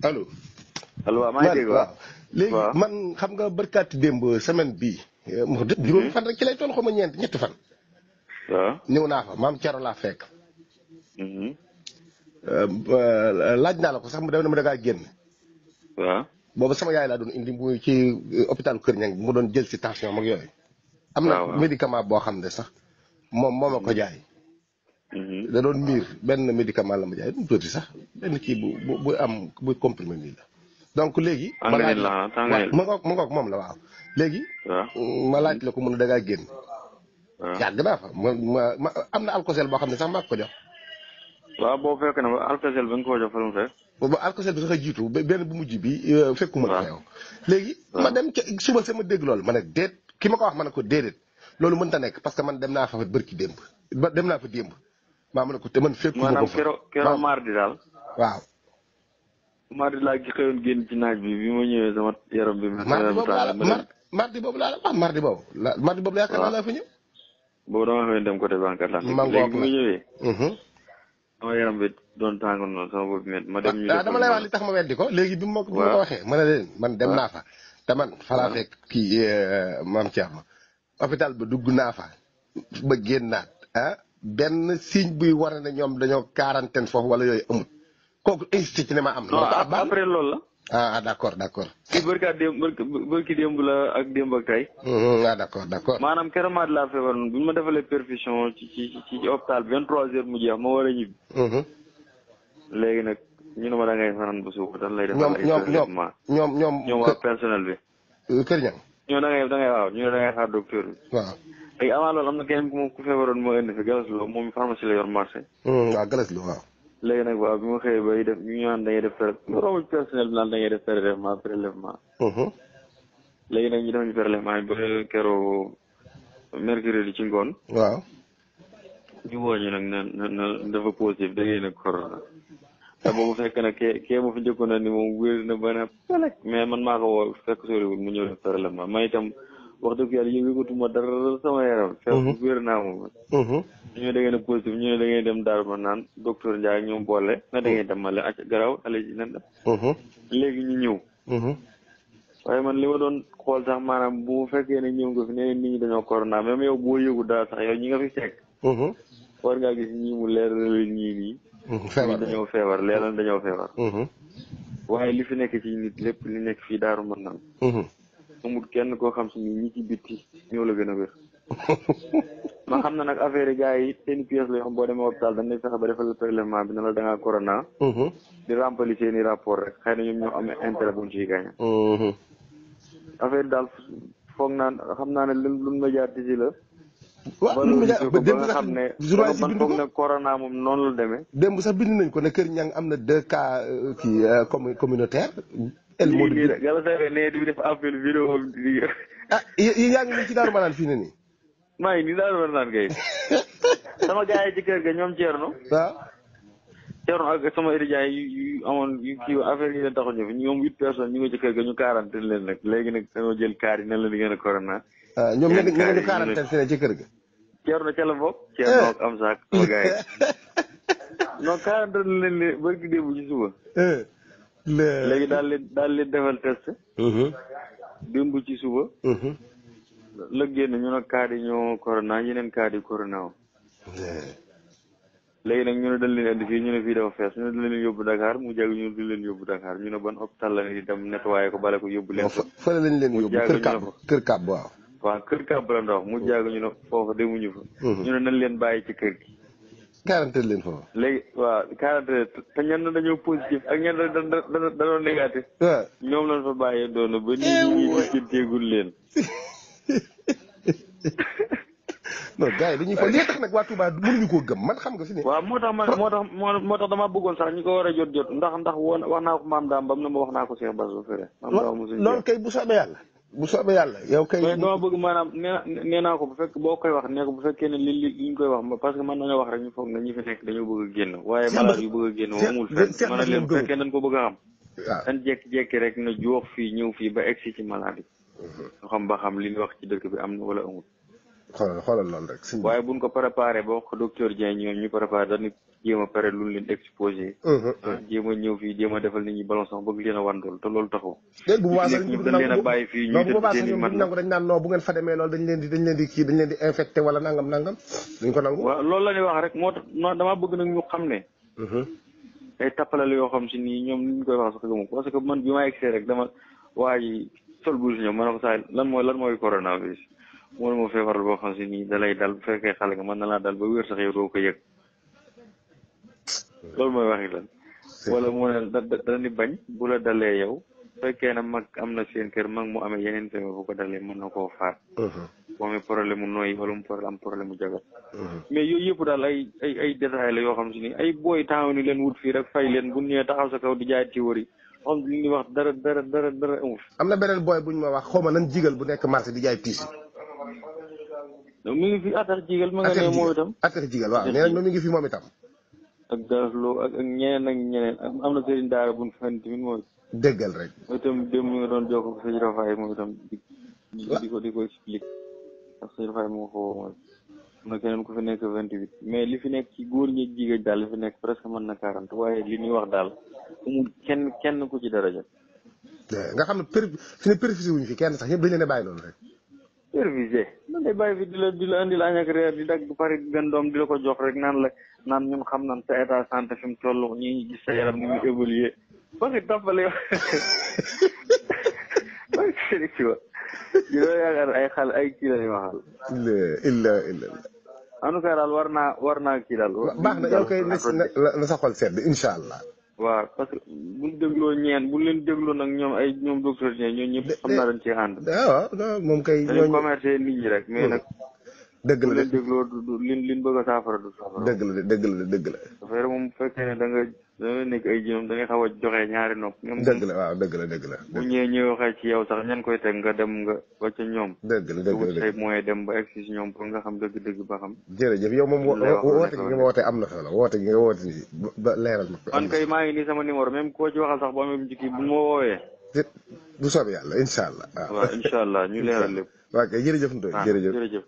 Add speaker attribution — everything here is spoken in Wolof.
Speaker 1: allo.
Speaker 2: allo waaw maa ngi dégg
Speaker 1: waaw léegi man xam nga barkaati démb semaine bii. wax dëgg juróomi fan rek ci lay toll xaw ma ñetti fan.
Speaker 2: waaw
Speaker 1: ñëw naa fa maam Thioro laa fekk. laaj naa la ko sax mu dem na ma da ngaa génn.
Speaker 2: waaw.
Speaker 1: boobu sama yaay laa doon indi muy ci hôpital Kër Niang mu doon jël si tension ak yooyu. am na médicament boo xam ne sax moom moo ma ko jaay. da doon miir benn médicament la ma jaay du mu tuuti sax benn kii bu am bu comprimé nii la. donc léegi. ma laaj ma ngoog moom la waaw. léegi. ma laaj la ko mun a da ngaa génn. yàgg naa fa ma am na alcosel boo xam ne sax maa ko jox.
Speaker 2: waaw boo fekk na alcosel ba nga ko jox fa mu fekk.
Speaker 1: boobu alcosel bi sax a jiitu benn bu mujj bi fekkuma la fa yow. léegi ma dem ca suba sama dégg loolu ma ne déet ki ma ko wax ma ne ko déedéet loolu mënta nekk parce que man dem naa fa bërki démb ba dem naa fa démb. maa ma ne ko te man fekkuma ko fa
Speaker 2: maanaam keroog mardi daal.
Speaker 1: waaw.
Speaker 2: mardi laa gi xëyoon génn ci naaj bi bi ma ñëwee sama yaram bi.
Speaker 1: mardi boobu laa la wax mardi boobu la yaakaar naa laa fa ñëw.
Speaker 2: boobu dama xëy dem côté banque Atlantique. léegi bi ma ñëwee. sama yaram bi doon tàngoor noonu sama bopp bi ma dem ñu
Speaker 1: dama lay wax li tax ma weddi ko léegi bi ma ko waxee ma ne leen man dem naa fa te man fa laa fekk kii maam Thierno hôpital ba dugg naa fa ba génnaat benn signe buy war ne ñoom dañoo quarantaine foofu wala yooyu amul kooku insisté ci ne ma am na.
Speaker 2: après loolu la.
Speaker 1: d'accord.
Speaker 2: kii bërki démb la ak démb ak tey.
Speaker 1: d'accord.
Speaker 2: maanaam keroog maa laa feebaroon bu ñu ma defalee perfusion ci hôpital bi 23h mu jeex ma war a ñibbi. léegi nag ñu ne ma da ngay fanaan bu suuf dañ lay defal ñoom waa personnel bi.
Speaker 1: Kër Niang.
Speaker 2: ñoo da ngay waaw ñu ne da ngay xaar docteur bi.
Speaker 1: waaw.
Speaker 2: léegi avant loolu am na keneen ku feebaroon moo indi fi Galas Lo moom pharmacie la yor marché.
Speaker 1: waaw Galas Lo waaw.
Speaker 2: léegi nag waaw bi ma xëyee bay def ñu naan dañuy def romb personnel bi naan dañuy def prélèvement. léegi nag ñu def ñu prélèvement yi ba keroog mercredi ci ngoon.
Speaker 1: waaw.
Speaker 2: ñu woo ñu nag na dafa positif da ngay nag corona. te boobu fekk na kee ma fi njëkkoon na ni moom wér na ba ne pelek mais man maa ko woo fekk soriwul mu ñëw def prélèvement man itam wax dëgg yàlla yëngatuma dara sama yaram. fekk wér naa moom. ñu ne da ngeen a positif ñu ne da ngeen dem daal ma naan docteur Ndiaye ñoom boole na da ngeen dem ma leen acca garaaw allez yi nan dem. léegi ñu ñëw. waaye man li ma doon xool sax maanaam bu fekkee ne ñëw nga fi ne nit ñi dañoo corona même yow boo yëgu daal sax yow ñi nga fi fekk. war ngaa gis ñii mu leer ñii nii. dañoo feebar leeral dañoo feebar. waaye li fi nekk ci nit lépp li nekk fii daaru mën naan. amul kenn koo xam si ni ñi ci bitti ñoo la gën a wér. ma xam na nag affaire yi gars yi seen pièce la yoo xam boo demee hôpital dañ lay fexe ba defal prélèvement bi ne la da ngaa corona. di remplir seen i rapport rek xëy na ñoom ñoo am intérêt bu ñu ciy gagné. affaire yi daal foog naa xam naa ne lu médiatisé la.
Speaker 1: waaw lu médiatisé ba démb sax
Speaker 2: xam ne man foog ne corona moom noonu la demee.
Speaker 1: démb sax bind nañ ko ne Kër Niang am na 2 cas communautaire. el moo di
Speaker 2: yàlla saa ne di def appel vidéo bi.
Speaker 1: yi yaa ngi nii ci Daaru Manaan fii ne nii.
Speaker 2: maa ngi nii Daaru Manaan kay. sama gars yi ci kër ga ñoom Thierno.
Speaker 1: waaw.
Speaker 2: Thierno ak sama étudiants yu amoon yu kii affaire yi leen taxoon ñu fi ñoom 8 personnes ñu ngi ci kër ga ñu quarantaine leen nag léegi nag dañoo jël kaar yi nan la di ngeen a corona.
Speaker 1: ñoom ñu quarantaine ci kër ga.
Speaker 2: Thierno ca la bokk. Thierno ak am saak sama gars yi. non quarantaine leen ne barki démb ci suba. léegi daal leen defal test. démb ci suba. la génn ñu ne cas yi ñoo corona yeneen cas yi corona wu. léegi nag ñu ne dañ leen indi fii ñu ne fii dafa fees ñu ne dañ leen yóbbu Dakar mu jàgg ñu di leen yóbbu Dakar ñu ne ban hôpital la di dem nettoyé ko bale ko yóbbu leen fa.
Speaker 1: fële lañ leen yóbbu kër kàbb waaw.
Speaker 2: waaw kër kàbb la ndox mu jàgg ñu ne foofu demuñu fa. ñu ne nañ leen bàyyi ci kër gi.
Speaker 1: quarantaine leen foofu.
Speaker 2: léegi waaw quarantaine te ñenn dañoo positif ak ñenn dañoo négatif.
Speaker 1: waaw
Speaker 2: ñoom lañ fa bàyyee doon ba nit ñi di teegul leen.
Speaker 1: non gars yi dañuy fa lii tax nag waa Touba mënuñu koo gëm man xam nga fi ne.
Speaker 2: waaw moo tax damaa bëggoon sax ñu ko war a jot ndax woon wax naa ko maam daam bam na ma wax naa ko Cheikh Bass ba fële.
Speaker 1: loolu kay bu soobee yàlla. yow kay
Speaker 2: mais dama bëgg maanaam nee naa ko bu fekk boo koy wax nee ko bu fekkee ne li ñu koy wax parce que man nañoo wax rek ñu foog na ñi fi nekk dañoo bëgg a génn waaye malade yu bëgg a génn moom amul fenn mën a leen bu fekkee dañ ko bëgg a xam. waaw dañ jekki-jekki rek na joox fii ñëw fii ba egsi ci malade yi. ñu xam ba xam li ñu wax ci dëkk bi am na wala amul.
Speaker 1: xoolal loolu rek.
Speaker 2: waaye buñ ko préparé ba wax ko docteur Dieng ñoom ñu préparé dañu jéem a pare lu leen exposé. jéem a ñëw fii jéem a defal nit ñi ballon sax bëgg leen a wandool te loolu taxaw.
Speaker 1: léegi bu boobaa sax
Speaker 2: ñu dañ leen a bàyyi fii ñuy def seen i mat
Speaker 1: nangu dañ naan non bu ngeen fa demee loolu dañ leen di infecté wala nangam duñ ko nangu.
Speaker 2: waaw loolu la ñuy wax rek moo tax damaa bëgg nag ñu xam ne. ay tappalal yoo xam si nii ñoom ni ñu koy wax sax gëmu parce que man bi ma egsee rek dama waaye sol bu si ñoom ma ne ko saa lan mooy coronavirus moom moo feebaral boo xam si nii da lay dal bu fekkee xale nga mën na laa dal ba wér sax yow doo ko yëg loolu mooy waxi lan wala mu ne dani bañ bu la dalee yow fekkee na mag am na seen kër mag mu amee yeneen feebar bu ko dalee mën na koo faat boo amee problème mu nooyi wala mu am problème mu jagat mais yooyu yëpp daal ay détails la yoo xam si ni ay booy taxaw ni leen wut fii rek fay leen bu ñëwee taxaw sa kaw di jaay théorie xam li ñuy wax dara amul.
Speaker 1: am na beneen booy bu ñu ma wax xaw ma nan jigal bu nekk marché di jaay tiisi.
Speaker 2: mi ngi fi attaque jigal ma nga ne moom itam.
Speaker 1: attaque jigal waaw nee nañ mi ngi fi moom itam.
Speaker 2: ak Darlo ak ñeneen am na sëriñ daara bu ñu fa indi tamit mooy.
Speaker 1: déggal rek.
Speaker 2: mooy itam démb mi nga doon jokkoo ak sëñ Rafaay moom itam di ko expliqué ndax sëñ Rafaay moo ko mooy. am na keneen ku fi nekk 28 mais li fi nekk ci góor ñi jigéen daal li fi nekk presque mën na 40 waaye li ñuy wax daal amul kenn ku ci daraja.
Speaker 1: nga xam ne fi ne perfusé wuñ fi kenn sax ñëpp dañ leen a bàyyi noonu rek.
Speaker 2: perfusé man day bàyyi fi di la indi la añ ak reer di dagg pare benn doom di la ko jox rek naan ñun xam nañ sa état santé fi mu toll ñi gis sa yaram ni muy évoluer parce que tàmbale yo parce que sëriñ si wa dina yaakaar ay xale ay kii la ñuy waxal.
Speaker 1: illa
Speaker 2: en tout cas daal war naa kii daal.
Speaker 1: baax na yow kay na sa xol sedd incha allah.
Speaker 2: waaw parce que buñ dégloo buñ leen dégloo nag ñoom docteur ñoo ñëpp xam naa dañ ci ànd.
Speaker 1: waaw moom kay.
Speaker 2: dañuy commercer nit ñi rek mais nag.
Speaker 1: dëgg la
Speaker 2: bu leen dégloo liñ bëgg a saafara du saafara.
Speaker 1: dëgg la.
Speaker 2: dafay moom bu fekkee ne da nga nekk ay jinom da ngay xaw a joxe ñaari nopp. ñoom
Speaker 1: dëgg la.
Speaker 2: bu ñëwee waxee ci yow sax ñan koy teg nga dem nga wàcc ñoom.
Speaker 1: dëgg la
Speaker 2: say moyen dem ba egg si ñoom pour nga xam dëgg ba xam.
Speaker 1: jërëjëf yow moom woote gi nga woote am na solo woote gi nga woote nii ba leeral ma.
Speaker 2: man kay maa ngi nii sama numéro même koo ci waxal sax boo amee bu bu ma woowee.
Speaker 1: bu soobee yàlla incha allah.
Speaker 2: waaw incha allah ñu leeral lépp.
Speaker 1: waaw kay jërëjëf Ndoye jërëjëf.